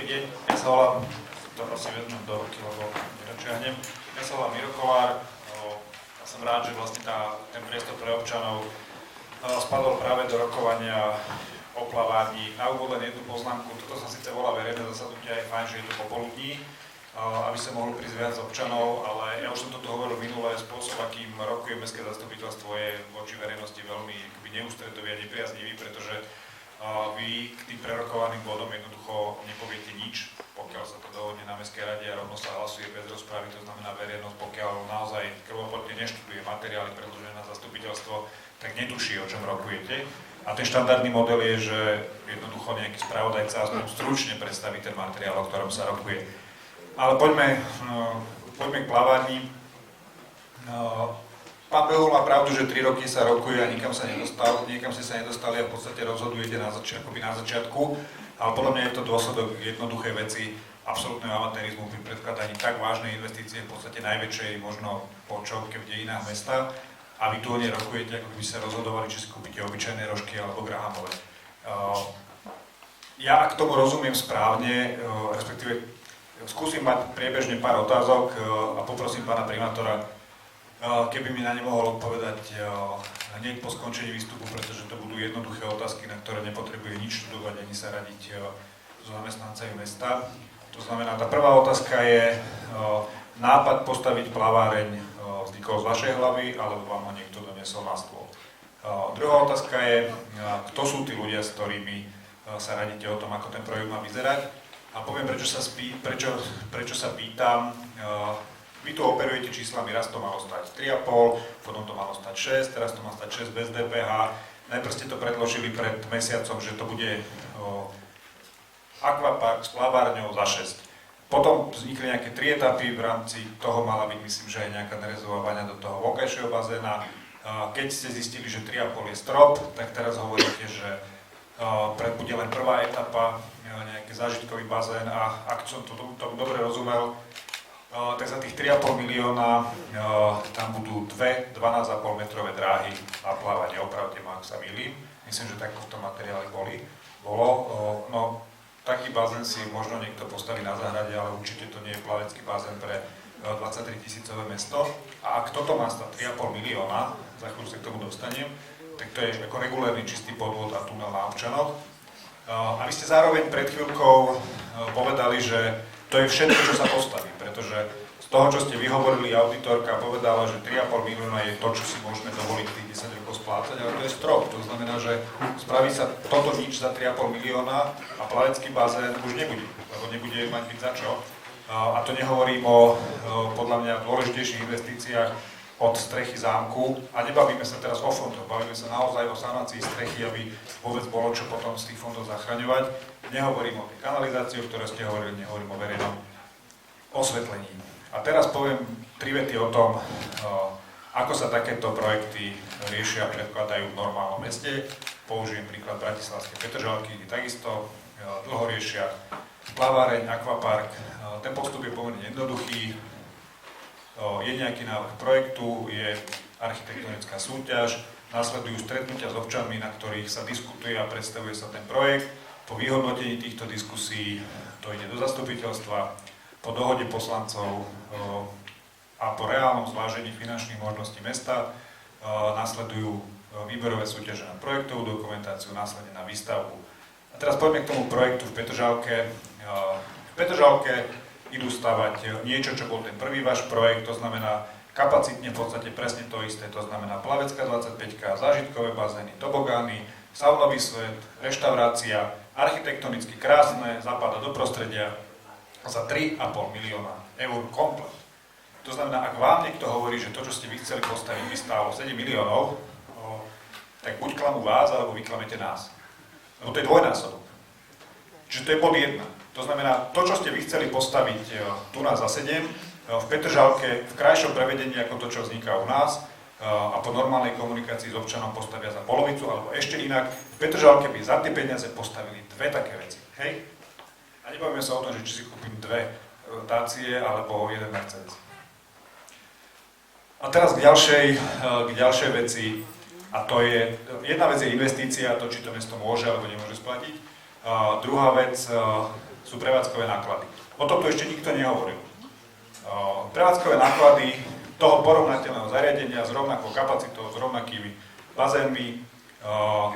deň, ja sa volám, to asi vezmem do ruky, lebo nedočiahnem. Ja sa volám Miro Kolár, ja som rád, že vlastne ten priestor pre občanov spadol práve do rokovania o plavárni. Na úvod len jednu poznámku, toto sa síce volá verejné zasadnutie, je fajn, že je to popoludní, aby sa mohlo prísť viac občanov, ale ja už som toto hovoril minulé, spôsob, akým rokuje mestské zastupiteľstvo, je voči verejnosti veľmi neústretový a nepriaznivý, pretože vy k tým prerokovaným bodom jednoducho nepoviete nič, pokiaľ sa to dohodne na mestskej rade a rovno sa hlasuje bez rozpravy, to znamená verejnosť, pokiaľ naozaj krvopotne neštuduje materiály predložené na zastupiteľstvo, tak netuší, o čom rokujete. A ten štandardný model je, že jednoducho nejaký spravodajca aspoň stručne predstaví ten materiál, o ktorom sa rokuje. Ale poďme k plavárni. Pán Behul má pravdu, že 3 roky sa rokuje a niekam ste sa nedostali a v podstate rozhodujete na začiatku, ale podľa mňa je to dôsledok jednoduchej veci, absolútneho amatérizmu pri predkladaní tak vážnej investície, v podstate najväčšej možno počovke v dejinách mesta, a vy tu o nej rokujete, ako by ste rozhodovali, či si kúpite obyčajné rožky alebo grahamové. Ja k tomu rozumiem správne, respektíve skúsim mať priebežne pár otázok a poprosím pána primátora, keby mi na ne mohol odpovedať hneď po skončení výstupu, pretože to budú jednoduché otázky, na ktoré nepotrebuje nič študovať ani sa radiť so zamestnancami mesta. To znamená, tá prvá otázka je, nápad postaviť plaváreň vznikol z vašej hlavy, alebo vám ho niekto doniesol na stôl. Druhá otázka je, kto sú tí ľudia, s ktorými sa radíte o tom, ako ten projekt má vyzerať. A poviem, prečo sa pýtam. Vy tu operujete číslami, raz to malo stať 3,5, potom to malo stať 6, teraz to má stať 6 bez DPH. Najprv ste to predložili pred mesiacom, že to bude akvapark s plavárňou za 6. Potom vznikli nejaké 3 etapy, v rámci toho mala byť, myslím, že aj nejaká nerezová baňa do toho vonkajšieho bazéna. Keď ste zistili, že 3,5 je strop, tak teraz hovoríte, že bude len prvá etapa, nejaký zážitkový bazén, a ak som to dobre rozumel, tak za tých 3,5 milióna tam budú 2 12,5 metrové dráhy na plávanie. Opravte ma, ak sa mýlim. Myslím, že takto v tom materiáli bolo. No, taký bazén si možno niekto postaví na záhrade, ale určite to nie je plavecký bazén pre 23 000-ové mesto. A ak toto má stať 3,5 milióna, za chvíľu sa k tomu dostanem, tak to je ako regulérny čistý podvod a tunel na občanoch. A vy ste zároveň pred chvíľkou povedali, že to je všetko, čo sa postaví, pretože z toho, čo ste vyhovorili, auditorka povedala, že 3,5 milióna je to, čo si môžeme dovoliť tých 10 rokov splácať, ale to je strop. To znamená, že spraví sa toto nič za 3,5 milióna a plavecký bazén už nebude, lebo nebude mať byť za čo. A to nehovorím o podľa mňa dôležitejších investíciách od strechy zámku. A nebavíme sa teraz o fondoch, bavíme sa naozaj o sanácii strechy, aby vôbec bolo čo potom z tých fondov zachraňovať. Nehovorím o tej kanalizácii, o ktorej ste hovorili, nehovorím o verejnom osvetlení. A teraz poviem 3 vety o tom, ako sa takéto projekty riešia a predkladajú v normálnom meste. Použijem príklad bratislavskej Petržalky, kde takisto dlho riešia plaváreň, akvapark. Ten postup je pomerne jednoduchý. Je nejaký návrh projektu, je architektonická súťaž, následujú stretnutia s občanmi, na ktorých sa diskutuje a predstavuje sa ten projekt. Po vyhodnotení týchto diskusí to ide do zastupiteľstva, po dohode poslancov a po reálnom zvážení finančných možností mesta následujú výberové súťaže na projektovú dokumentáciu, následne na výstavbu. A teraz poďme k tomu projektu v Petržalke. V Petržalke idú stavať niečo, čo bol ten prvý váš projekt, to znamená kapacitne v podstate presne to isté, to znamená plavecká 25, zážitkové bazény, tobogány, saunový svet, reštaurácia, architektonicky krásne, zapadá do prostredia za 3,5 milióna eur komplet. To znamená, ak vám niekto hovorí, že to, čo ste vy chceli postaviť, by stálo 7 miliónov, tak buď klamu vás, alebo vyklamete nás. Lebo to je dvojnásobok. Čiže to je bod 1. To znamená, to, čo ste vy chceli postaviť tu nás za 7, v Petržalke v krajšom prevedení ako to, čo vzniká u nás, a po normálnej komunikácii s občanom postavia za polovicu, alebo ešte inak, v Petržalke by za tie peniaze postavili 2 také veci. Hej? A nebavíme sa o tom, že či si kúpim 2 Dacie alebo 1 Mercedes. A teraz k ďalšej veci, a to je, jedna vec je investícia, to, či to mesto môže alebo nemôže splatiť. Druhá vec sú prevádzkové náklady. O tom tu ešte nikto nehovoril. Prevádzkové náklady toho porovnateľného zariadenia s rovnakou kapacitou, s rovnakými bazénmi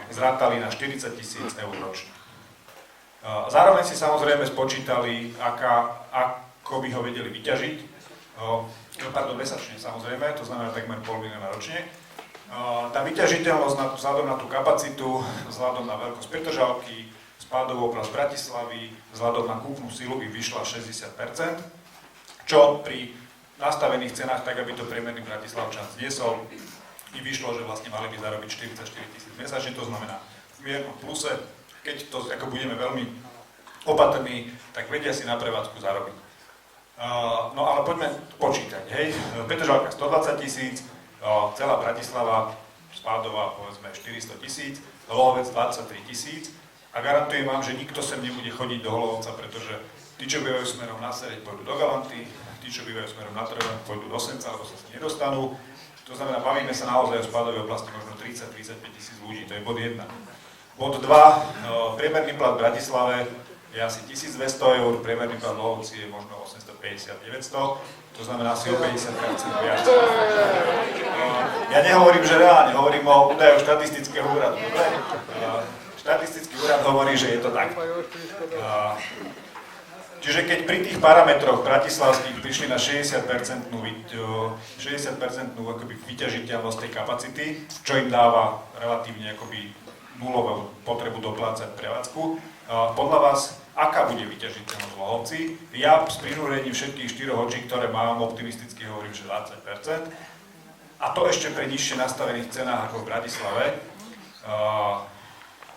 zrátali na 40 000 eur ročne. Zároveň si samozrejme spočítali, ako by ho vedeli vyťažiť, mesačne samozrejme, to znamená takmer 500 000 ročne. Tá vyťažiteľnosť vzhľadom na tú kapacitu, vzhľadom na veľkosť Petržalky, spádovú oblasť Bratislavy, vzhľadom na kúpnu silu by vyšla 60%, čo pri nastavených cenách, tak aby to priemerný Bratislavčan zniesol, i vyšlo, že vlastne mali by zarobiť 44 000 mesačne, to znamená v miernom pluse. Keď to ako budeme veľmi opatrní, tak vedia si na prevádzku zarobiť. No ale poďme počítať, hej. Petržalka 120 000, celá Bratislava, Spádova povedzme 400 000, Hlohovec 23 000 a garantujem vám, že nikto sem nebude chodiť do Hlohovca, pretože tí, čo bývajú smerom na Sereď, pôjdu do Galanty, tí, čo bývajú smerom na Trnov, pôjdu do Senca, alebo sa si nedostanú. To znamená, bavíme sa naozaj o spádovej oblasti možno 30-35 000 ľudí, to je bod 1. Bod 2, priemerný plat v Bratislave je asi 1200 eur, priemerný plat v Hlohovci je možno 850-900, to znamená asi o 50% viac. Ja nehovorím, že reálne, hovorím o údajoch štatistického úradu. Štatistický úrad hovorí, že je to tak. Čiže keď pri tých parametroch bratislavských prišli na 60% vyťažiteľnosť tej kapacity, čo im dáva relatívne akoby nulovú potrebu doplácať prevádzku, podľa vás, aká bude vyťažiteľnosť v Hlohovci? Ja s prinúrením všetkých 4 očí, ktoré mám, optimisticky hovorím, že 20%. A to ešte pri nižšie nastavených cenách ako v Bratislave.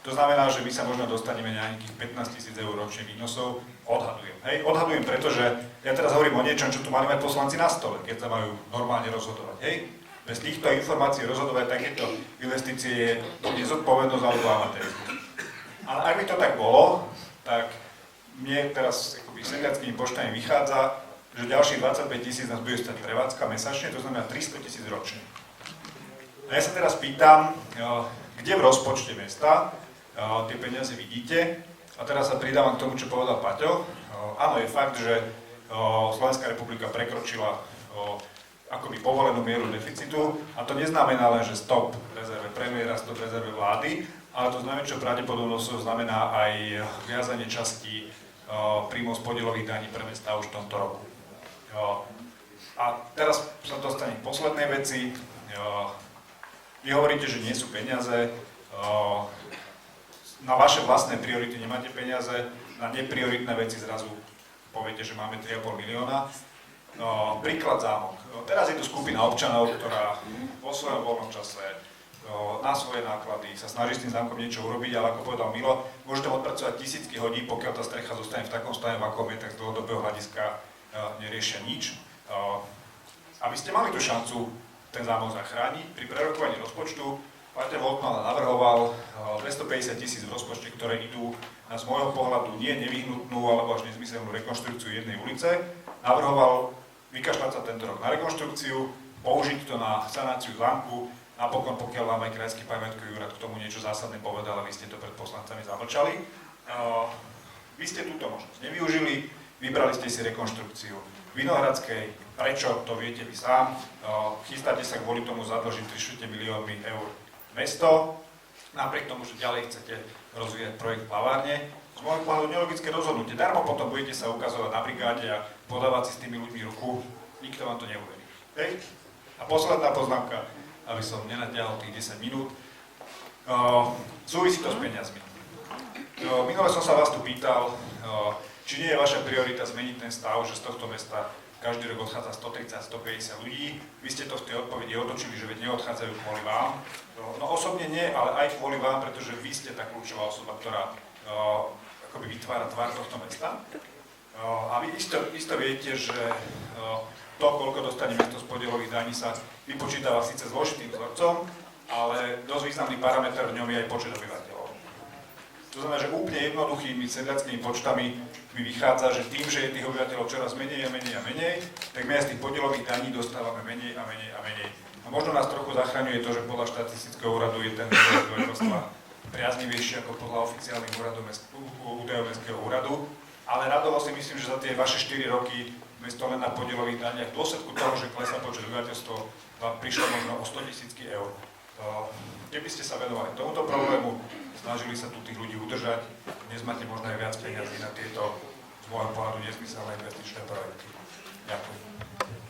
To znamená, že my sa možno dostaneme na nejakých 15 000 eur ročne výnosov. Odhadujem. Hej? Odhadujem, pretože ja teraz hovorím o niečom, čo tu mali mať poslanci na stole, keď sa majú normálne rozhodovať. Hej? Bez týchto informácií rozhodovať takéto investície je nezodpovednosť alebo amatérizmus. Ale ak by to tak bolo, tak mne teraz sedliackými poštami vychádza, že ďalších 25 000 nás bude stať prevádzka mesačne, to znamená 300 000 ročne. A ja sa teraz pýtam, kde v rozpočte mesta tie peniaze vidíte? A teraz sa pridávam k tomu, čo povedal Paťo. Áno, je fakt, že Slovenská republika prekročila akoby povolenú mieru deficitu a to neznamená len, že stop rezerve premiéra, stop rezerve vlády, ale to s najväčšou pravdepodobnosťou znamená aj viazanie častí príjmov z podielových daní pre mestá už v tomto roku. A teraz sa dostane k poslednej veci. Vy hovoríte, že nie sú peniaze, na vaše vlastné priority nemáte peniaze, na neprioritné veci zrazu poviete, že máme 3,5 milióna. Príklad Zámok. Teraz je tu skupina občanov, ktorá vo svojom voľnom čase na svoje náklady sa snaží s tým zámkom niečo urobiť, ale ako povedal Milo, môžete odpracovať tisícky hodín, pokiaľ tá strecha zostane v takom stave, v akom je, tak z dlhodobého hľadiska neriešia nič. Aby ste mali tú šancu ten zámok zachrániť, pri prerokovaní rozpočtu Paťo Volkmann navrhoval 250 000 v rozpočte, ktoré idú na z môjho pohľadu nie nevyhnutnú alebo až nezmyselnú rekonštrukciu jednej ulice. Navrhoval vykašľať sa tento rok na rekonštrukciu, použiť to na sanáciu zámku, napokon pokiaľ vám aj Krajský pamiatkový úrad k tomu niečo zásadné povedal, a vy ste to pred poslancami zamlčali. Vy ste túto možnosť nevyužili, vybrali ste si rekonštrukciu Vinohradskej. Prečo? To viete vy sám. Chystáte sa kvôli tomu zadlžiť 3 milióny eur mesto, napriek tomu, že ďalej chcete rozvíjať projekt plavárne. Z môjho pohľadu nelogické rozhodnutie. Darmo potom budete sa ukazovať na brigáde a podávať si s tými ľuďmi ruku. Nikto vám to neuverí. Hej? A posledná poznámka, aby som nenatiahol tých 10 minút. Súvisí to s peniazmi. Minule som sa vás tu pýtal, či nie je vaša priorita zmeniť ten stav, že z tohto mesta každý rok odchádza 130-150 ľudí. Vy ste to v tej odpovedi otočili, že veď neodchádzajú kvôli vám. No osobne nie, ale aj kvôli vám, pretože vy ste tá kľúčová osoba, ktorá akoby vytvára tvár tohto mesta. A vy isto viete, že to, koľko dostane mesto z podielových daní, sa vypočítava síce zložitým vzorcom, ale dosť významný parameter v ňom je aj počet obyvateľov. To znamená, že úplne jednoduchými sedliackými počtami mi vychádza, že tým, že je tých obyvateľov čoraz menej a menej a menej, tak my aj z tých podielových daní dostávame menej a menej a menej. A možno nás trochu zachraňuje to, že podľa štatistického úradu je ten veľkostva priaznivejší ako podľa oficiálnych údajov Mestského úradu. ale radovo si myslím, že za tie vaše 4 roky mesto len na podielových daniach v dôsledku toho, že klesá počet obyvateľstva, vám prišlo možno o 100 000 eur. Keby ste sa venovali tomuto problému, snažili sa tu tých ľudí udržať, dnes máte možno aj viac peniazí na tieto, z môjho pohľadu, nezmyselné investičné projekty. Ďakujem.